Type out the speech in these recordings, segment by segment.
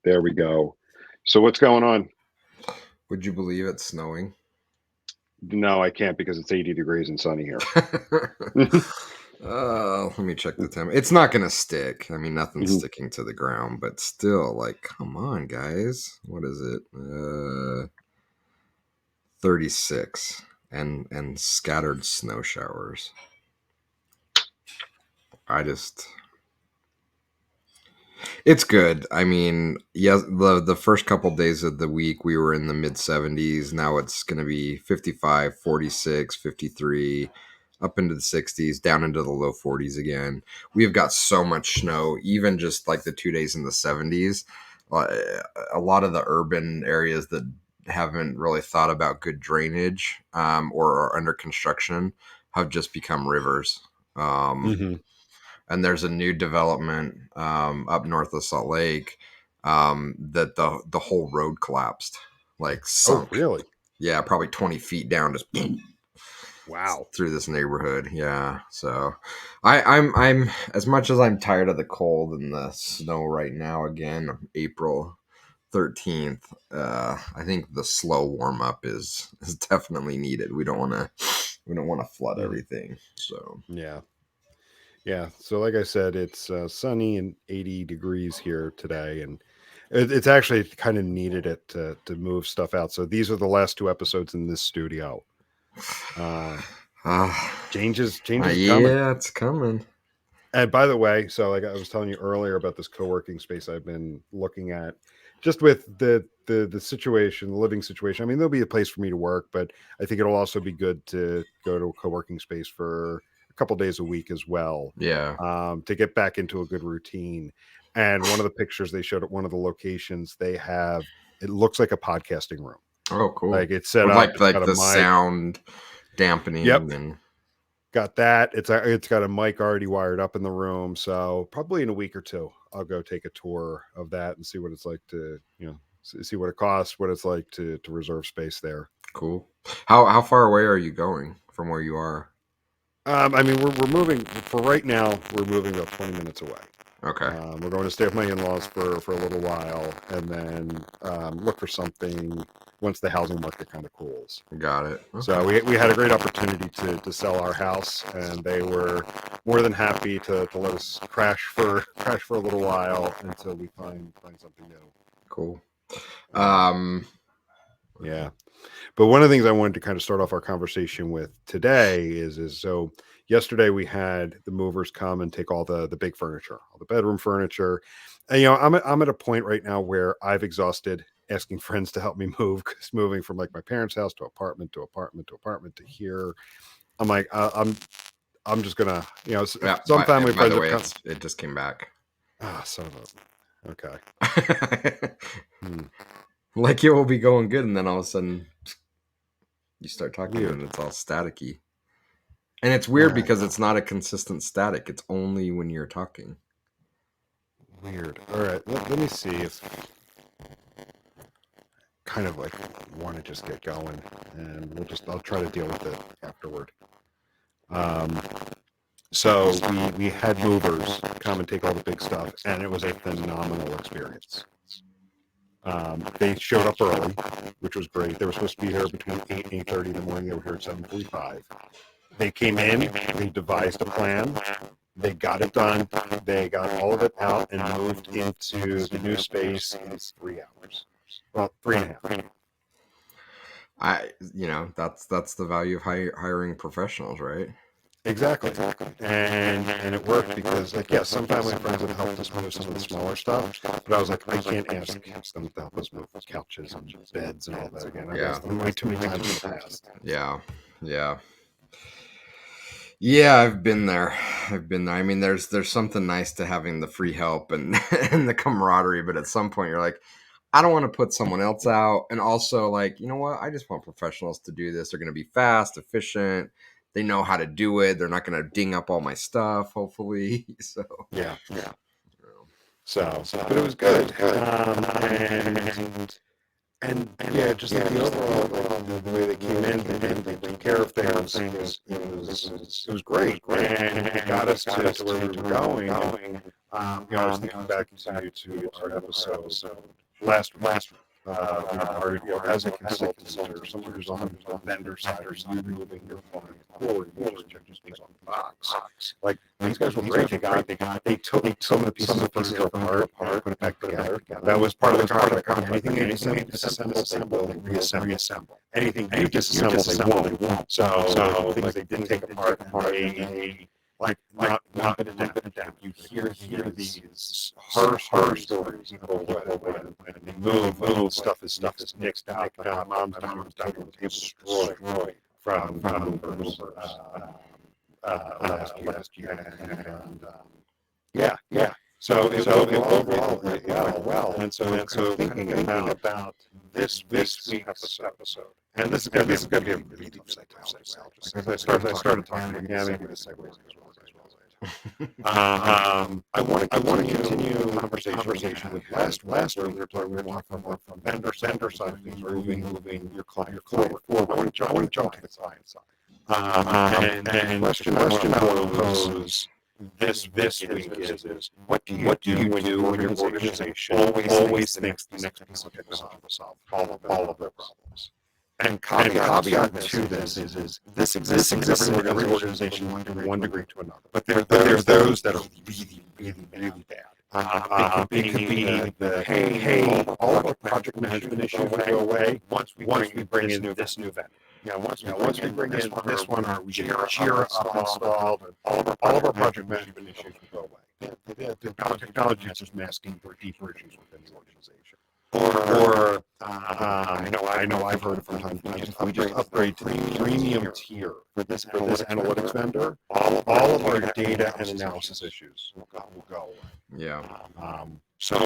There we go. So what's going on? Would you believe it's snowing? No, I can't because it's 80 degrees and sunny here. Let me check the time. It's not gonna stick. I mean, nothing's Mhm. sticking to the ground, but still, like, come on, guys. What is it? 36 and scattered snow showers. It's good. I mean, yes, the first couple days of the week we were in the mid 70s. Now it's going to be 55, 46, 53, up into the 60s, down into the low 40s again. We've got so much snow, even just like the 2 days in the 70s. A lot of the urban areas that haven't really thought about good drainage or are under construction have just become rivers. Mhm. And there's a new development up north of Salt Lake that the whole road collapsed, like Oh, sunk. really? Yeah, probably 20 feet down, just Wow. through this neighborhood. Yeah, so I'm as much as I'm tired of the cold and the snow right now. Again, April 13th. I think the slow warm up is definitely needed. We don't want to flood Mhm. everything. So Yeah. Yeah. So, like I said, it's sunny and 80 degrees here today, and it's actually kind of needed it to move stuff out. So these are the last two episodes in this studio. Uh, changes coming. yeah, it's coming. And by the way, so like I was telling you earlier about this co-working space I've been looking at, just with the situation, the living situation. I mean, there'll be a place for me to work, but I think it'll also be good to go to a co-working space for a couple days a week as well, Yeah. to get back into a good routine. And one of the pictures they showed at one of the locations, they have it looks like a podcasting room. Oh, cool. Like it's set With up, like it's like got a the mic. sound Yep, dampening and got that. It's got a mic already wired up in the room, so probably in a week or two, I'll go take a tour of that and see what it's like to see what it costs, what it's like to reserve space there. cool. How far away are you going from where you are? I mean, we're moving for right now. We're moving about 20 minutes away. Okay, We're going to stay with my in-laws for a little while, and then look for something once the housing market kind of cools. got it. So Okay, we had a great opportunity to sell our house, and they were more than happy to let us crash for a little while until we find something new. cool. Um, Um, yeah, but one of the things I wanted to kind of start off our conversation with today is so yesterday we had the movers come and take all the big furniture, all the bedroom furniture, and I'm at a point right now where I've exhausted asking friends to help me move, because moving from like my parents' house to apartment to apartment to apartment to here, I'm like I'm just gonna yeah. some family By friends the have way, come. it just came back. Son of a okay. Hmm, Like it will be going good, and then all of a sudden you start talking, and weird. it's all staticky. And it's All weird right, because it's not a consistent static. It's only when you're talking. weird. All right, let me see if kind of like want to just get going, and I'll try to deal with it afterward. Um, so we had movers come and take all the big stuff, and it was a phenomenal experience. They showed up early, which was great. They were supposed to be here between 8 and 8:30 in the morning. They were here at 7:45. They came in, they devised a plan, they got it done, they got all of it out and moved into the new space in 3 hours. Well, three and a half. That's the value of hiring professionals, right? Exactly. And it worked because, like, yes, some family and friends have helped us move some of the smaller stuff, but I was like, I can't ask them to help us move couches and beds and all that again. I've Yeah, asked them way too many times in the past. yeah, yeah. Yeah, I've been there. I've been there. I mean, there's something nice to having the free help and and the camaraderie, but at some point you're like, I don't want to put someone else out. And also, like, you know what? I just want professionals to do this. They're going to be fast, efficient. They know how to do it. They're not going to ding up all my stuff, hopefully. So, Yeah. you know, But it was good. And yeah, just like the overall, like the way they came in, they took care of things. It was great, and it got us to where we were going. I was thinking back to our episode last week. As a consultant or someone who's on the vendor side, or you moving your phone forward, you just things on the box. Like these guys were great. They took some of the pieces of furniture apart, and put it back together. That was part of the contract. Anything you disassemble, they reassemble. Anything you disassemble, they won't. So things they didn't take apart, they not been down. You hear these horror stories. When they move stuff is mixed out. Mom's down destroyed from movers last year, and yeah. So overall it went well. And so thinking about this week's episode. And this is going to be a really deep psychology. Because I started talking again, maybe the segues as well. I want to continue conversation with last week. We were talking from vendor side of things, moving your client forward. I want to jump to the client side. And the question I will pose this week is what do you do when your organization always thinks the next piece of technology will solve all of their problems? And caveat to this is this exists in every organization from one degree to another. But there's those that are really bad. It could be the hey, all of our project management issues will go away once we bring in this new vendor. Yeah, once we bring in this one, or we get Jira up installed, and all of our project management issues will go away. The technology is just masking for deeper issues within the organization. Or I know I've heard it from time to time. If we just upgrade to the premium tier for this analytics vendor, all of our data and analysis issues will go away. Yeah. So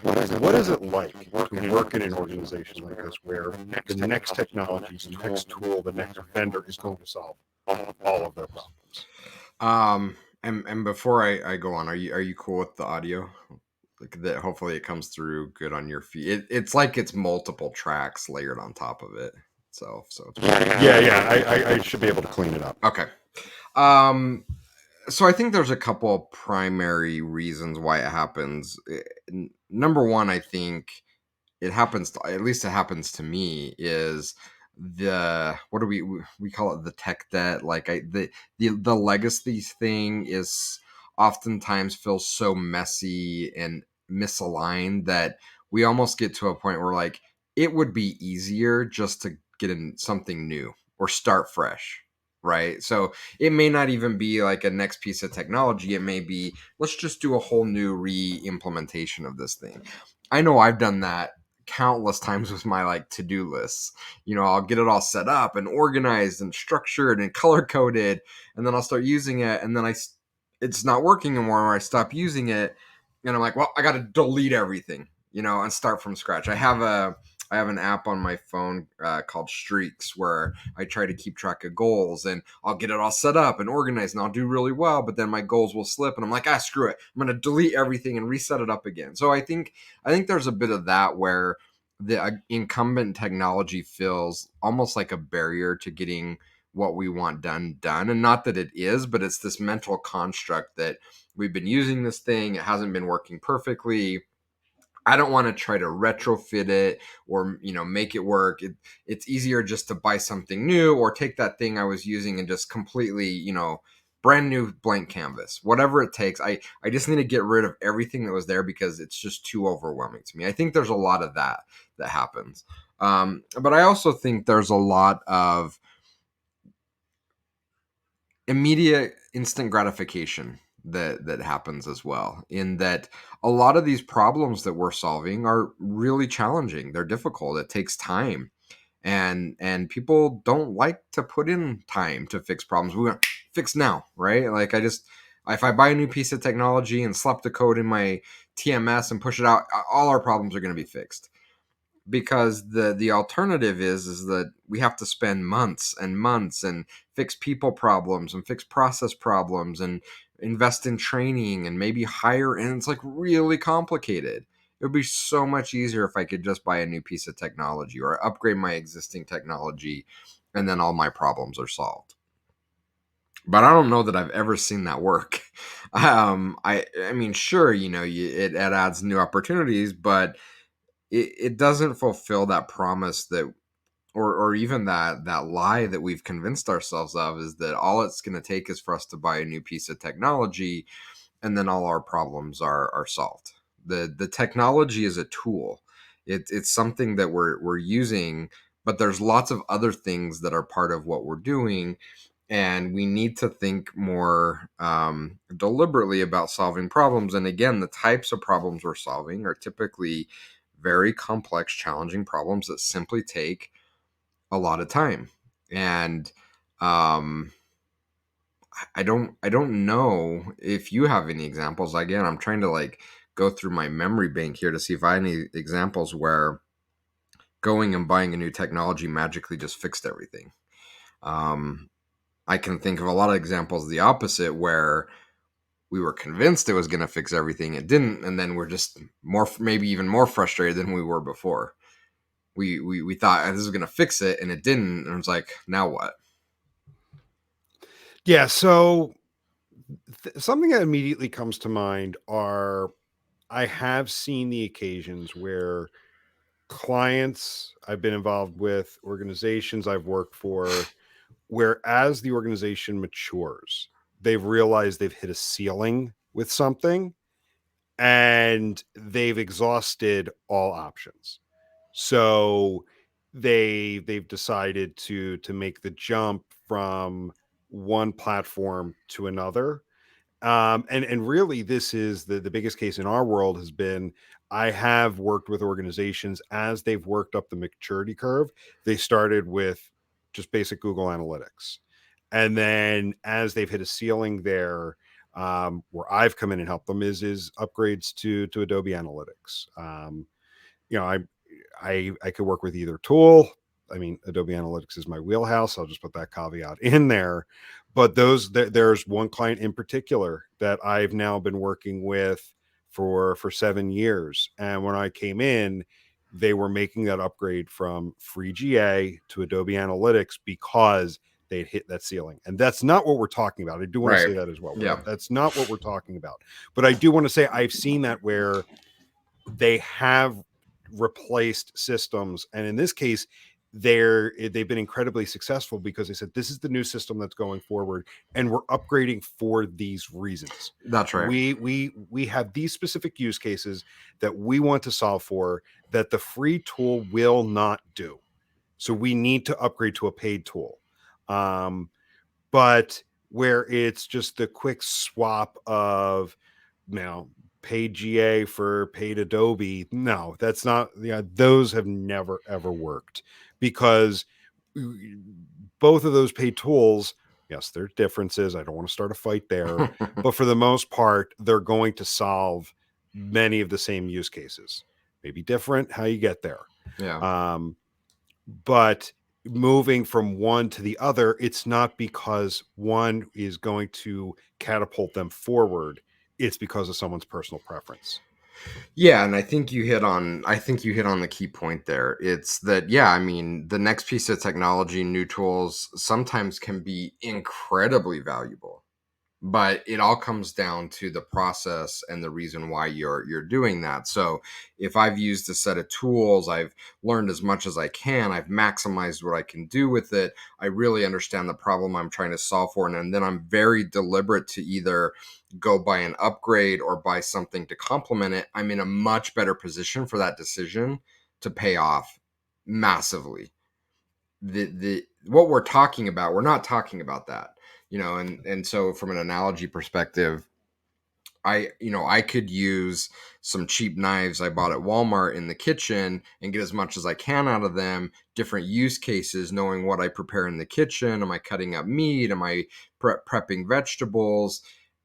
what is it like to work in an organization like this, where the next technology, the next tool, the next vendor is going to solve all of their problems? And before I go on, are you cool with the audio? Like that, hopefully it comes through good on your feed. It's like it's multiple tracks layered on top of it. So it's I should be able to clean it up. Okay. So I think there's a couple of primary reasons why it happens. Number one, I think it happens to, at least it happens to me, is what do we call it, the tech debt. Like the legacy thing is oftentimes feels so messy and misaligned that we almost get to a point where like it would be easier just to get in something new or start fresh, right? So it may not even be like a next piece of technology. It may be, let's just do a whole new re-implementation of this thing. I know I've done that countless times with my like to-do lists. I'll get it all set up and organized and structured and color coded, and then I'll start using it, and then it's not working anymore, or I stop using it, and I'm like, well, I got to delete everything, and start from scratch. I have an app on my phone called Streaks, where I try to keep track of goals, and I'll get it all set up and organized, and I'll do really well, but then my goals will slip, and I'm like, screw it, I'm going to delete everything and reset it up again. So I think there's a bit of that, where the incumbent technology feels almost like a barrier to getting what we want done. And not that it is, but it's this mental construct that we've been using this thing, it hasn't been working perfectly, I don't want to try to retrofit it or, make it work. It's easier just to buy something new, or take that thing I was using and just completely, brand new blank canvas, whatever it takes. I just need to get rid of everything that was there because it's just too overwhelming to me. I think there's a lot of that happens. But I also think there's a lot of immediate instant gratification that happens as well, in that a lot of these problems that we're solving are really challenging. They're difficult. It takes time, and people don't like to put in time to fix problems. We want to fix now, right? Like if I buy a new piece of technology and slap the code in my TMS and push it out, all our problems are going to be fixed. Because the alternative is that we have to spend months and months and fix people problems and fix process problems and invest in training and maybe hire, and it's like really complicated. It would be so much easier if I could just buy a new piece of technology or upgrade my existing technology, and then all my problems are solved. but I don't know that I've ever seen that work. I mean, sure, it adds new opportunities, but it doesn't fulfill that promise that, or even that lie that we've convinced ourselves of, is that all it's going to take is for us to buy a new piece of technology, and then all our problems are solved. The technology is a tool. It's something that we're using, but there's lots of other things that are part of what we're doing, and we need to think more deliberately about solving problems. And again, the types of problems we're solving are typically very complex, challenging problems that simply take a lot of time. And um, I don't know if you have any examples. Again, I'm trying to like go through my memory bank here to see if I have any examples where going and buying a new technology magically just fixed everything. Um, I can think of a lot of examples the opposite, where we were convinced it was going to fix everything, it didn't, and then we're just more, maybe even more frustrated than we were before. We thought this is going to fix it, and it didn't, and it's like, now what? Yeah. So something that immediately comes to mind are I have seen the occasions where clients I've been involved with, organizations I've worked for, where as the organization matures, they've realized they've hit a ceiling with something and they've exhausted all options. So they've decided to make the jump from one platform to another. And really, this is the biggest case in our world has been I have worked with organizations as they've worked up the maturity curve. They started with just basic Google Analytics, and then as they've hit a ceiling there, where I've come in and helped them is upgrades to Adobe Analytics. You know, I could work with either tool. I mean, Adobe Analytics is my wheelhouse. I'll just put that caveat in there. But there's one client in particular that I've now been working with for 7 years. And when I came in, they were making that upgrade from free GA to Adobe Analytics because they'd hit that ceiling. And that's not what we're talking about. I do want to Right. say that as well. Yeah. That's not what we're talking about. But I do want to say I've seen that where they have replaced systems, and in this case they've been incredibly successful because they said this is the new system that's going forward and we're upgrading for these reasons. That's right. We have these specific use cases that we want to solve for that the free tool will not do, so we need to upgrade to a paid tool. But where it's just the quick swap of, you know, paid GA for paid Adobe. No, that's not, yeah, those have never ever worked because both of those paid tools, yes, there are differences. I don't want to start a fight there, but for the most part, they're going to solve many of the same use cases. Maybe different how you get there. Yeah. But moving from one to the other, it's not because one is going to catapult them forward. It's because of someone's personal preference. Yeah, and I think you hit on the key point there. It's that, yeah, I mean, the next piece of technology, new tools sometimes can be incredibly valuable. But it all comes down to the process and the reason why you're doing that. So if I've used a set of tools, I've learned as much as I can, I've maximized what I can do with it, I really understand the problem I'm trying to solve for, and then I'm very deliberate to either go buy an upgrade or buy something to complement it, I'm in a much better position for that decision to pay off massively. The what we're talking about, we're not talking about that, and so from an analogy perspective, I could use some cheap knives I bought at Walmart in the kitchen and get as much as I can out of them, different use cases, knowing what I prepare in the kitchen. Am I cutting up meat? Am I prepping vegetables?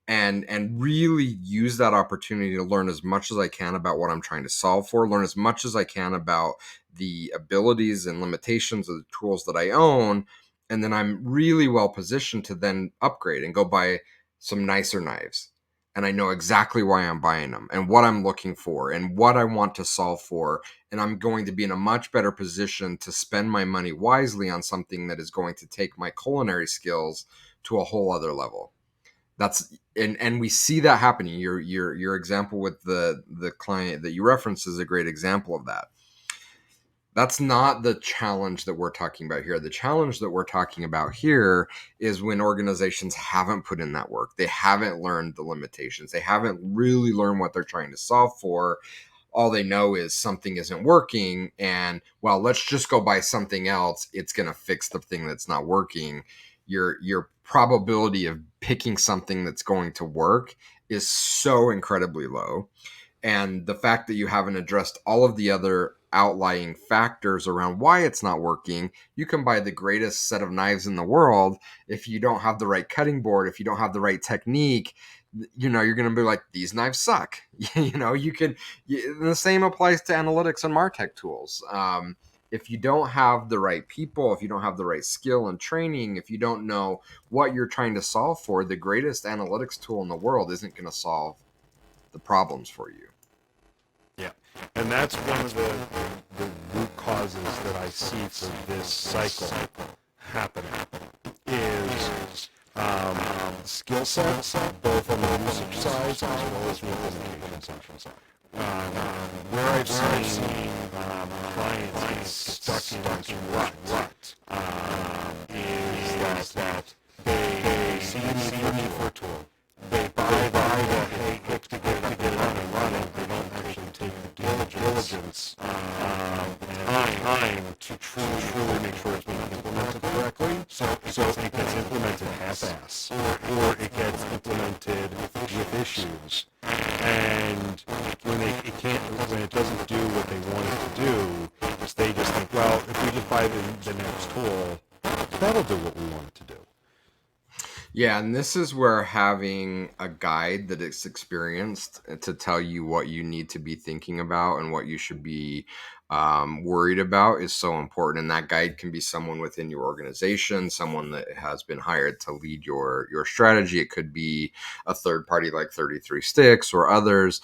And really use that opportunity to learn as much as I can about what I'm trying to solve for, learn as much as I can about the abilities and limitations of the tools that I own, and then I'm really well positioned to then upgrade and go buy some nicer knives, and I know exactly why I'm buying them and what I'm looking for and what I want to solve for. And I'm going to be in a much better position to spend my money wisely on something that is going to take my culinary skills to a whole other level. That's and we see that happening. Your example with the client that you referenced is a great example of that. That's not the challenge that we're talking about here. The challenge that we're talking about here is when organizations haven't put in that work. They haven't learned the limitations. They haven't really learned what they're trying to solve for. All they know is something isn't working, and well, let's just go buy something else. It's going to fix the thing that's not working. Your probability of picking something that's going to work is so incredibly low, and the fact that you haven't addressed all of the other outlying factors around why it's not working. You can buy the greatest set of knives in the world. If you don't have the right cutting board, if you don't have the right technique, you're going to be like, these knives suck. The same applies to analytics and martech tools. If you don't have the right people, if you don't have the right skill and training, if you don't know what you're trying to solve for, the greatest analytics tool in the world isn't going to solve the problems for you. Yeah, and that's one of the root causes that I see for this cycle happening is skill sets, both on the usage side as well as the implementation side. Where I've seen clients get stuck in this rut is that they see a need for a tool. They buy the hey, click to get it up and running. They don't actually take the diligence time to truly make sure it's being implemented correctly. So it gets implemented half-ass, or it gets implemented with issues. And when it doesn't do what they want it to do, they just think, well, if we just buy the next tool, that'll do what we want it to do. Yeah, and this is where having a guide that is experienced to tell you what you need to be thinking about and what you should be worried about is so important. And that guide can be someone within your organization, someone that has been hired to lead your strategy. It could be a third party like 33 Sticks or others,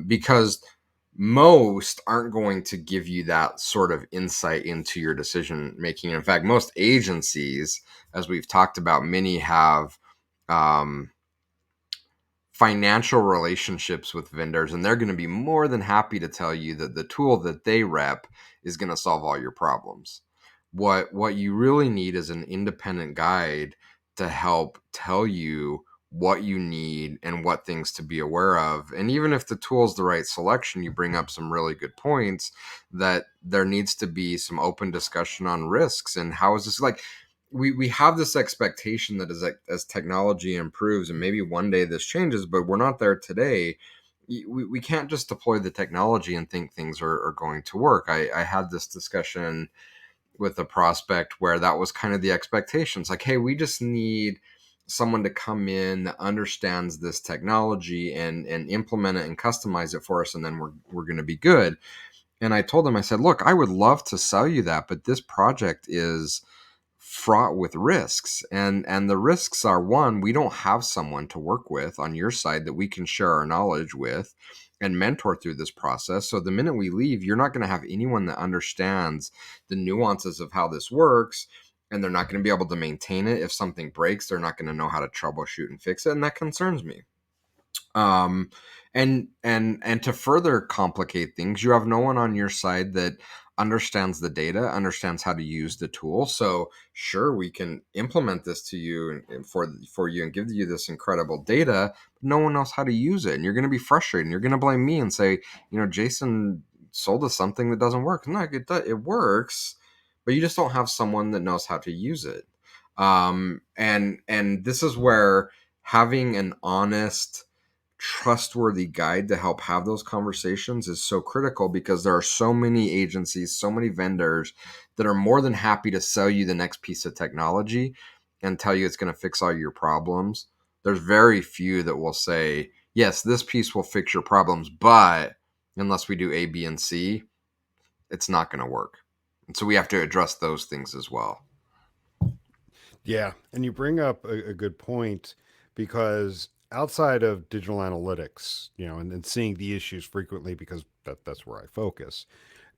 because most aren't going to give you that sort of insight into your decision making. In fact, most agencies, as we've talked about, many have financial relationships with vendors, and they're going to be more than happy to tell you that the tool that they rep is going to solve all your problems. What you really need is an independent guide to help tell you what you need and what things to be aware of. And even if the tool is the right selection, you bring up some really good points that there needs to be some open discussion on risks and how is this like. We have this expectation that as technology improves, and maybe one day this changes, but we're not there today. We can't just deploy the technology and think things are going to work. I had this discussion with a prospect where that was kind of the expectations, like, hey, we just need someone to come in that understands this technology and implement it and customize it for us, and then we're going to be good. And I told them, I said, look, I would love to sell you that, but this project is fraught with risks, and the risks are, one, we don't have someone to work with on your side that we can share our knowledge with and mentor through this process. So the minute we leave, you're not going to have anyone that understands the nuances of how this works, and they're not going to be able to maintain it. If something breaks, they're not going to know how to troubleshoot and fix it, and that concerns me. And to further complicate things, you have no one on your side that understands the data, understands how to use the tool. So sure, we can implement this to you and for you and give you this incredible data, but no one knows how to use it. And you're going to be frustrated. And you're going to blame me and say, Jason sold us something that doesn't work. No, it works, but you just don't have someone that knows how to use it. And this is where having an honest, trustworthy guide to help have those conversations is so critical, because there are so many agencies, so many vendors that are more than happy to sell you the next piece of technology and tell you it's going to fix all your problems. There's very few that will say, yes, this piece will fix your problems, but unless we do A, B, and C, it's not going to work. And so we have to address those things as well. Yeah, and you bring up a good point, because outside of digital analytics, and seeing the issues frequently, because that's where I focus.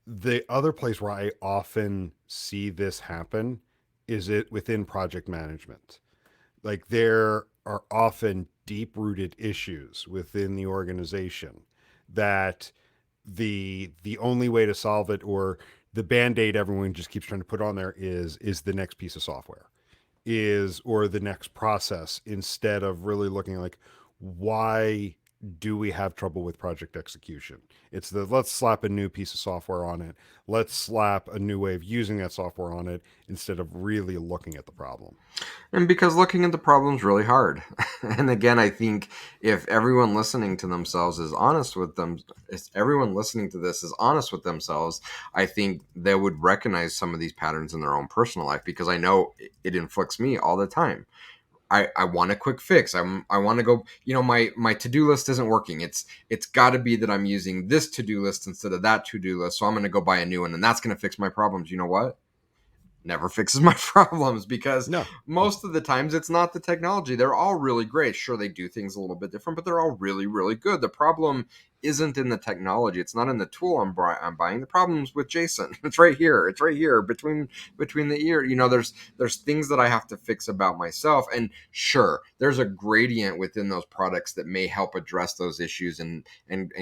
The other place where I often see this happen is it within project management. Like there are often deep rooted issues within the organization that the only way to solve it, or the band-aid everyone just keeps trying to put on there, is the next piece of software, is or the next process, instead of really looking like, why do we have trouble with project execution? It's the, let's slap a new piece of software on it, let's slap a new way of using that software on it, instead of really looking at the problem. And because looking at the problem's really hard. And again, I think if everyone listening to themselves is honest with them, if everyone listening to this is honest with themselves, I think they would recognize some of these patterns in their own personal life, because I know it inflicts me all the time. I want a quick fix. I want to go, my to-do list isn't working. It's got to be that I'm using this to-do list instead of that to-do list. So I'm going to go buy a new one, and that's going to fix my problems. You know what? Never fixes my problems, because No. most of the times it's not the technology. They're all really great. Sure, they do things a little bit different, but they're all really, really good. The problem isn't in the technology. It's not in the tool I'm buying. The problem's with Jason. It's right here. It's right here between the ear. There's things that I have to fix about myself. And sure, there's a gradient within those products that may help address those issues and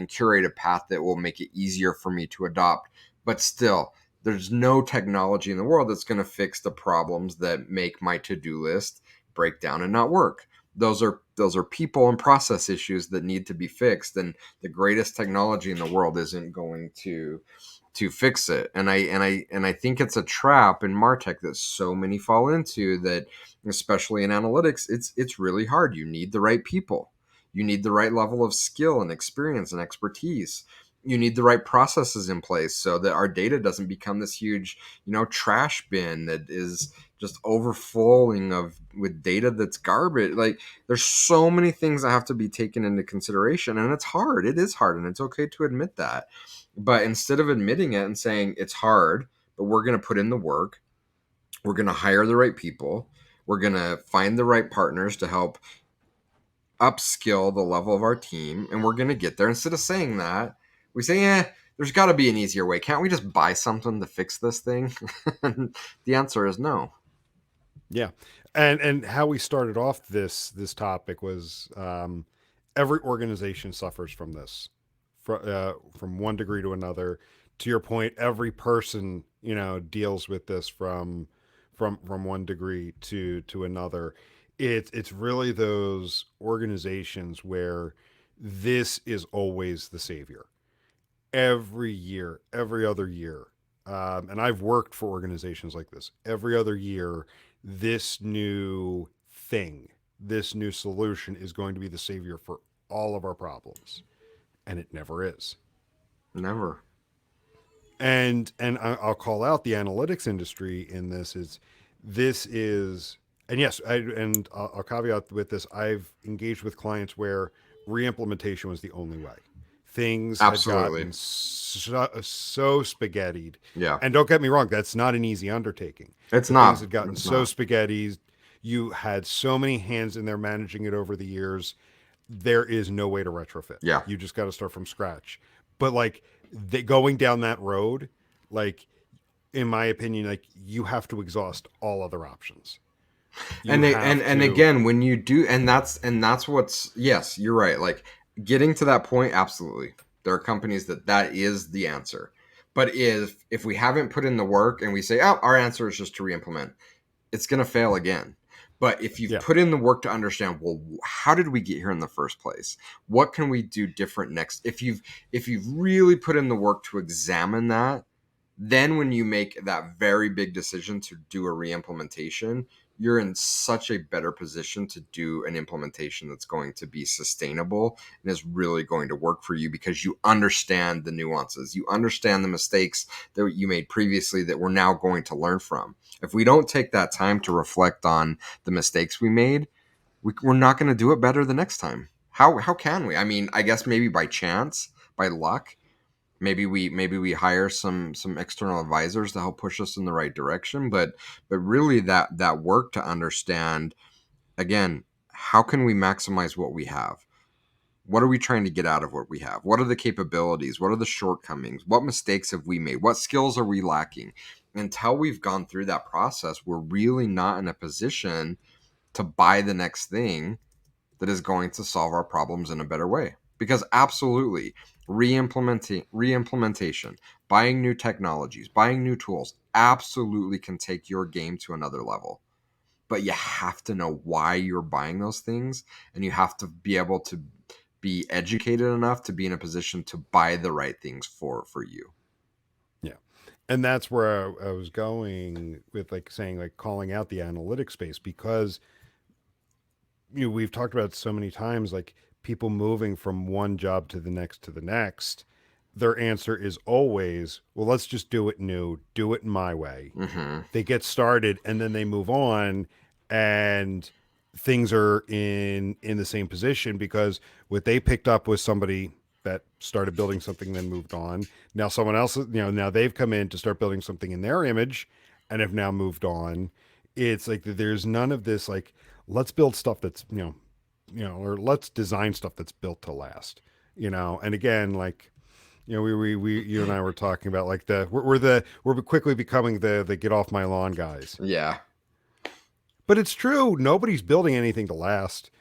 curate a path that will make it easier for me to adopt. But still, there's no technology in the world that's going to fix the problems that make my to-do list break down and not work. Those are people and process issues that need to be fixed, and the greatest technology in the world isn't going to fix it. And I think it's a trap in Martech that so many fall into, that especially in analytics, it's really hard. You need the right people. You need the right level of skill and experience and expertise. You need the right processes in place so that our data doesn't become this huge, trash bin that is just overflowing of with data that's garbage. Like, there's so many things that have to be taken into consideration, and it's hard. It is hard, and it's okay to admit that. But instead of admitting it and saying it's hard, but we're going to put in the work, we're going to hire the right people, we're going to find the right partners to help upskill the level of our team, and we're going to get there. Instead of saying that, we say, there's got to be an easier way. Can't we just buy something to fix this thing? And the answer is no. Yeah, and how we started off this topic was, every organization suffers from this, from one degree to another. To your point, every person deals with this from one degree to another. It's really those organizations where this is always the savior. Every year, every other year, and I've worked for organizations like this. Every other year, this new thing, this new solution is going to be the savior for all of our problems, and it never is. Never. And I'll call out the analytics industry in this. Is this is And yes, I'll caveat with this. I've engaged with clients where re-implementation was the only way. Things had Absolutely. gotten so spaghettied, Yeah. and don't get me wrong, that's not an easy undertaking. It's But things not. had gotten It's so not. spaghettied. You had so many hands in there managing it over the years. There is no way to retrofit. Yeah. You just got to start from scratch. But like, going down that road, like, in my opinion, like, you have to exhaust all other options. You And they and have and to. again, when you do, and that's what's, yes, you're right. Like, getting to that point, absolutely. There are companies that is the answer. But if we haven't put in the work and we say, oh, our answer is just to re-implement, it's going to fail again. But if you've Yeah. put in the work to understand, well, how did we get here in the first place? What can we do different next? If you've really put in the work to examine that, then when you make that very big decision to do a re-implementation, you're in such a better position to do an implementation that's going to be sustainable and is really going to work for you, because you understand the nuances. You understand the mistakes that you made previously that we're now going to learn from. If we don't take that time to reflect on the mistakes we made, we're not going to do it better the next time. How can we? I mean, I guess maybe by chance, by luck. Maybe we hire some external advisors to help push us in the right direction, but really that work to understand, again, how can we maximize what we have? What are we trying to get out of what we have? What are the capabilities? What are the shortcomings? What mistakes have we made? What skills are we lacking? Until we've gone through that process, we're really not in a position to buy the next thing that is going to solve our problems in a better way. Because absolutely, re-implementation, buying new technologies, buying new tools, absolutely can take your game to another level. But you have to know why you're buying those things, and you have to be able to be educated enough to be in a position to buy the right things for you. Yeah. And that's where I was going with like saying like calling out the analytics space because we've talked about it so many times like people moving from one job to the next their answer is always well let's just do it new, do it my way. Mm-hmm. They get started and then they move on and things are in the same position because what they picked up was somebody that started building something then moved on. Now someone else now they've come in to start building something in their image and have now moved on. It's like there's none of this like let's build stuff that's or let's design stuff that's built to last. And again like we you and I were talking about like we're quickly becoming the get off my lawn guys. Yeah. But it's true. Nobody's building anything to last.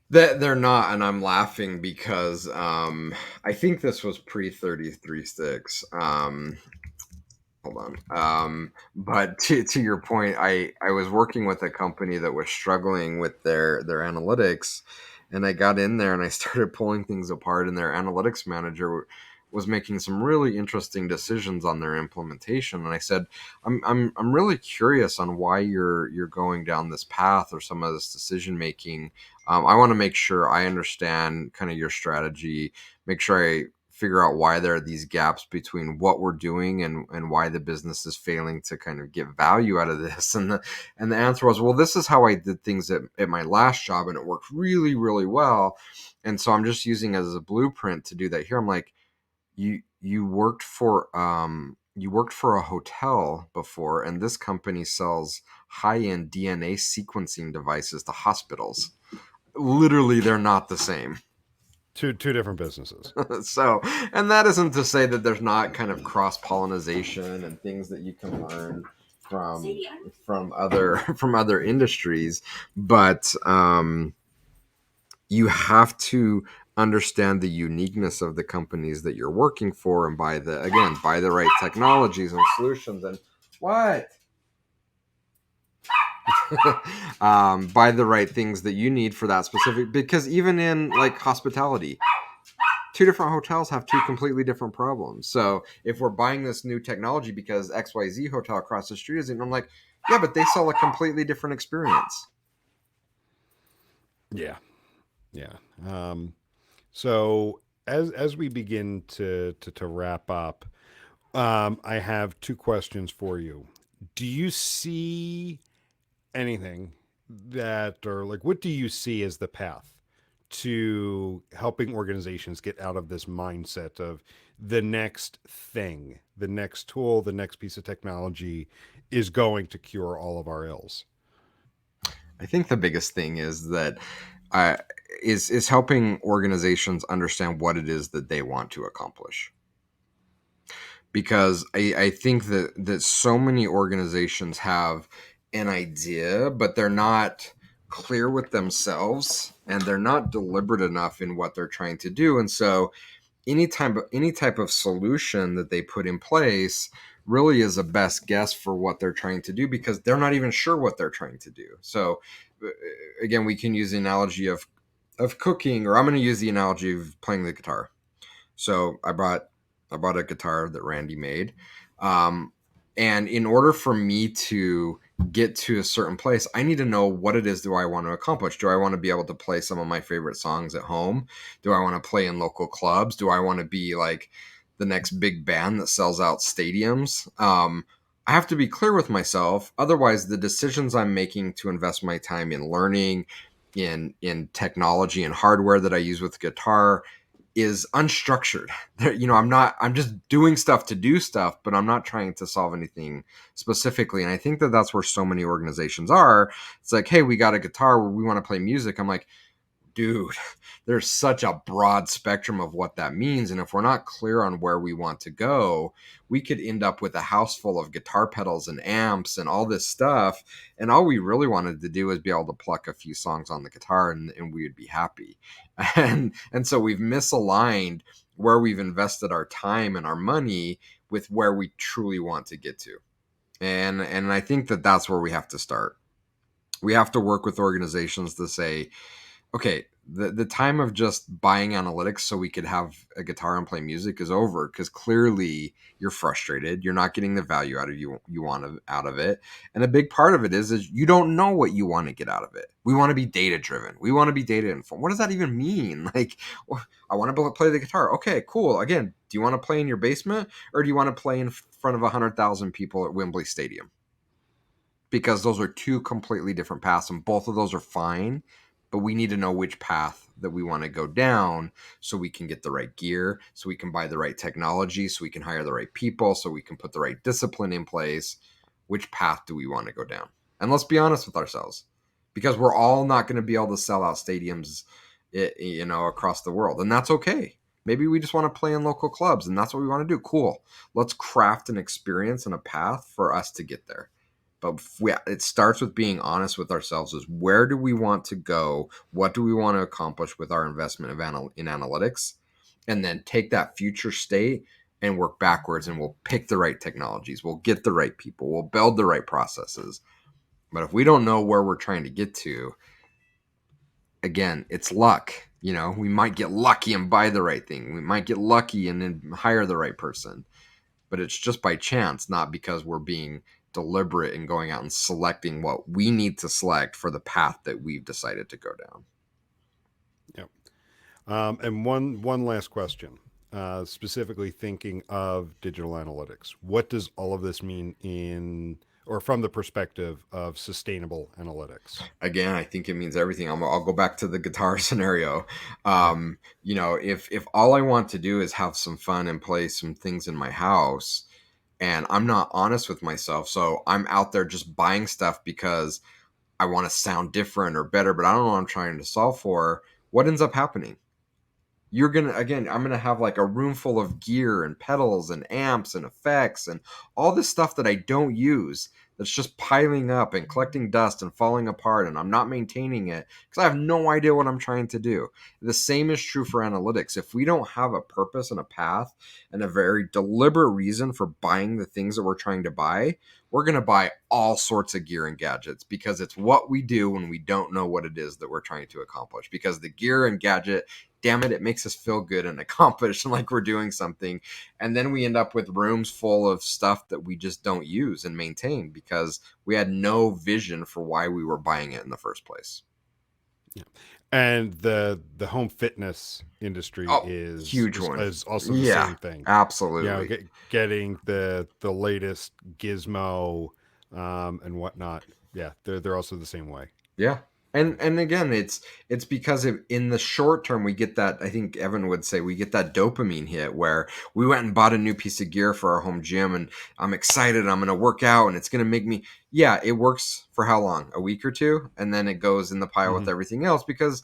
That they're not, and I'm laughing because I think this was pre 33.6. Hold on. But to your point, I was working with a company that was struggling with their analytics, and I got in there and I started pulling things apart, and their analytics manager was making some really interesting decisions on their implementation. And I said, I'm really curious on why you're going down this path or some of this decision making. I want to make sure I understand kind of your strategy, make sure I figure out why there are these gaps between what we're doing and why the business is failing to kind of get value out of this. And the answer was, well, this is how I did things at my last job and it worked really, really well. And so I'm just using it as a blueprint to do that here. I'm like, you worked for a hotel before, and this company sells high-end DNA sequencing devices to hospitals. Literally, they're not the same. Two different businesses. So, and that isn't to say that there's not kind of cross pollination and things that you can learn from from other industries, but you have to understand the uniqueness of the companies that you're working for and buy the right technologies and solutions and what buy the right things that you need for that specific, because even in like hospitality, two different hotels have two completely different problems. So if we're buying this new technology because XYZ hotel across the street isn't, I'm like, yeah, but they sell a completely different experience. Yeah. Yeah. So as we begin to wrap up, I have two questions for you. Do you see anything that, or like, what do you see as the path to helping organizations get out of this mindset of the next thing, the next tool, the next piece of technology is going to cure all of our ills? I think the biggest thing is that uh, is helping organizations understand what it is that they want to accomplish. Because I think that so many organizations have an idea, but they're not clear with themselves and they're not deliberate enough in what they're trying to do. And so any type of solution that they put in place really is a best guess for what they're trying to do because they're not even sure what they're trying to do. So again, we can use the analogy of cooking, or I'm going to use the analogy of playing the guitar. So I bought a guitar that Randy made, um, and in order for me to get to a certain place, I need to know what it is do I want to accomplish. Do I want to be able to play some of my favorite songs at home? Do I want to play in local clubs? Do I want to be like the next big band that sells out stadiums? I have to be clear with myself. Otherwise, the decisions I'm making to invest my time in learning, in technology and hardware that I use with guitar is unstructured. I'm just doing stuff to do stuff, but I'm not trying to solve anything specifically. And I think that's where so many organizations are. It's like, hey, we got a guitar, we want to play music. I'm like, dude, there's such a broad spectrum of what that means. And if we're not clear on where we want to go, we could end up with a house full of guitar pedals and amps and all this stuff. And all we really wanted to do was be able to pluck a few songs on the guitar, and we would be happy. And so we've misaligned where we've invested our time and our money with where we truly want to get to. And I think that that's where we have to start. We have to work with organizations to say, okay, the time of just buying analytics so we could have a guitar and play music is over, because clearly you're frustrated. You're not getting the value out of you want out of it. And a big part of it is you don't know what you want to get out of it. We want to be data driven. We want to be data informed. What does that even mean? Like, I want to play the guitar. Okay, cool. Again, do you want to play in your basement, or do you want to play in front of 100,000 people at Wembley Stadium? Because those are two completely different paths, and both of those are fine, but we need to know which path that we want to go down so we can get the right gear, so we can buy the right technology, so we can hire the right people, so we can put the right discipline in place. Which path do we want to go down? And let's be honest with ourselves, because we're all not going to be able to sell out stadiums, across the world, and that's okay. Maybe we just want to play in local clubs, and that's what we want to do. Cool. Let's craft an experience and a path for us to get there. But it starts with being honest with ourselves: is where do we want to go? What do we want to accomplish with our investment in analytics? And then take that future state and work backwards, and we'll pick the right technologies. We'll get the right people. We'll build the right processes. But if we don't know where we're trying to get to, again, it's luck. We might get lucky and buy the right thing. We might get lucky and then hire the right person. But it's just by chance, not because we're being deliberate in going out and selecting what we need to select for the path that we've decided to go down. Yep. And one last question, specifically thinking of digital analytics. What does all of this mean from the perspective of sustainable analytics? Again, I think it means everything. I'll go back to the guitar scenario. If all I want to do is have some fun and play some things in my house, and I'm not honest with myself, so I'm out there just buying stuff because I want to sound different or better, but I don't know what I'm trying to solve for, what ends up happening? I'm gonna have like a room full of gear and pedals and amps and effects and all this stuff that I don't use, that's just piling up and collecting dust and falling apart, and I'm not maintaining it because I have no idea what I'm trying to do. The same is true for analytics. If we don't have a purpose and a path and a very deliberate reason for buying the things that we're trying to buy, we're going to buy all sorts of gear and gadgets because it's what we do when we don't know what it is that we're trying to accomplish. Because the gear and gadget, damn it makes us feel good and accomplished and like we're doing something. And then we end up with rooms full of stuff that we just don't use and maintain because we had no vision for why we were buying it in the first place. Yeah. And the home fitness industry huge one. is also the same thing. Absolutely. Getting the latest gizmo and whatnot. Yeah, they're also the same way. Yeah. And again, it's because in the short term we get that, I think Evan would say, we get that dopamine hit where we went and bought a new piece of gear for our home gym, and I'm excited, I'm going to work out, and it's going to make me, it works for how long? A week or two, and then it goes in the pile with everything else because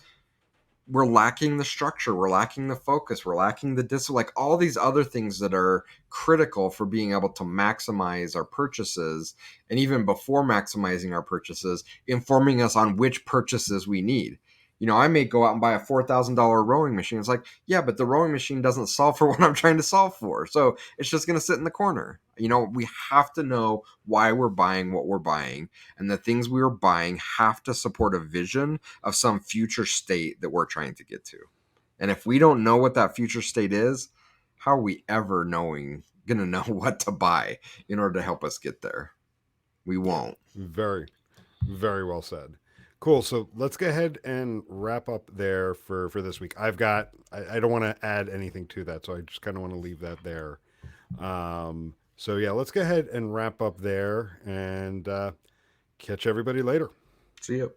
we're lacking the structure, we're lacking the focus, we're lacking the discipline, like all these other things that are critical for being able to maximize our purchases, and even before maximizing our purchases, informing us on which purchases we need. I may go out and buy a $4,000 rowing machine. It's like, yeah, but the rowing machine doesn't solve for what I'm trying to solve for. So it's just going to sit in the corner. We have to know why we're buying what we're buying. And the things we are buying have to support a vision of some future state that we're trying to get to. And if we don't know what that future state is, how are we ever going to know what to buy in order to help us get there? We won't. Very, very well said. Cool. So let's go ahead and wrap up there for this week. I don't want to add anything to that, so I just kind of want to leave that there. So yeah, let's go ahead and wrap up there and catch everybody later. See you.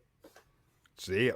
See ya.